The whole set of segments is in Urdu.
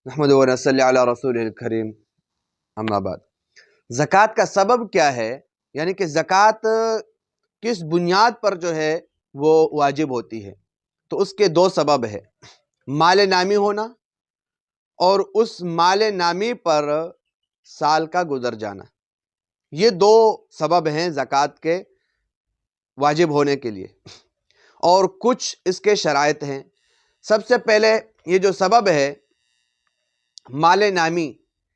نحمد و نصلی علی رسول الکریم اما بعد۔ زکوٰۃ کا سبب کیا ہے، یعنی کہ زکوٰۃ کس بنیاد پر جو ہے وہ واجب ہوتی ہے؟ تو اس کے دو سبب ہے، مال نامی ہونا اور اس مال نامی پر سال کا گزر جانا۔ یہ دو سبب ہیں زکوٰۃ کے واجب ہونے کے لیے، اور کچھ اس کے شرائط ہیں۔ سب سے پہلے یہ جو سبب ہے مال نامی،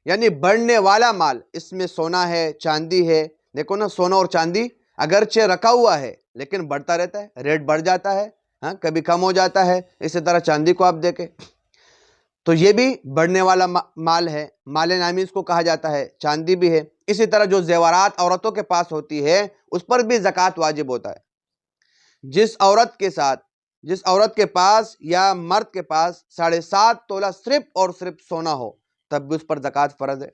یعنی بڑھنے والا مال، اس میں سونا ہے، چاندی ہے۔ دیکھو نا، سونا اور چاندی اگرچہ رکھا ہوا ہے لیکن بڑھتا رہتا ہے، ریٹ بڑھ جاتا ہے، کبھی کم ہو جاتا ہے۔ اسی طرح چاندی کو آپ دیکھیں تو یہ بھی بڑھنے والا مال ہے، مال نامی اس کو کہا جاتا ہے، چاندی بھی ہے۔ اسی طرح جو زیورات عورتوں کے پاس ہوتی ہے اس پر بھی زکوٰۃ واجب ہوتا ہے۔ جس عورت کے پاس یا مرد کے پاس 7.5 تولہ صرف اور صرف سونا ہو تب بھی اس پر زکوٰۃ فرض ہے۔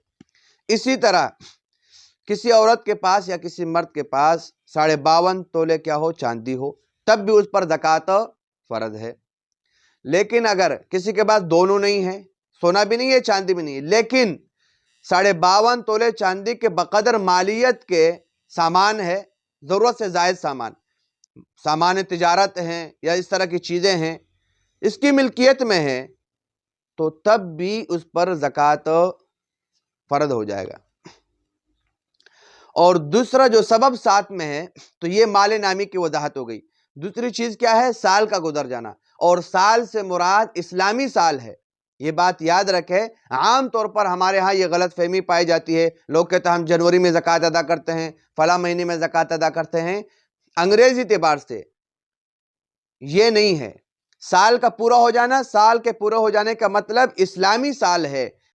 اسی طرح کسی عورت کے پاس یا کسی مرد کے پاس 52.5 تولے کیا ہو، چاندی ہو، تب بھی اس پر زکوٰۃ فرض ہے۔ لیکن اگر کسی کے پاس دونوں نہیں ہے، سونا بھی نہیں ہے، چاندی بھی نہیں ہے، لیکن 52.5 تولے چاندی کے بقدر مالیت کے سامان ہے، ضرورت سے زائد سامان تجارت ہیں یا اس طرح کی چیزیں ہیں، اس کی ملکیت میں ہے، تو تب بھی اس پر زکوٰۃ فرض ہو جائے گا۔ اور دوسرا جو سبب ساتھ میں ہے تو یہ مال نامی کی وضاحت ہو گئی۔ دوسری چیز کیا ہے؟ سال کا گزر جانا، اور سال سے مراد اسلامی سال ہے۔ یہ بات یاد رکھے، عام طور پر ہمارے ہاں یہ غلط فہمی پائی جاتی ہے، لوگ کہتے ہیں ہم جنوری میں زکوٰۃ ادا کرتے ہیں، فلاں مہینے میں زکوٰۃ ادا کرتے ہیں۔ انگریزی اعتبار سے یہ نہیں ہے۔ سال کا پورا ہو جانا، سال کے پورا ہو جانے کا مطلب اسلامی سال ہے،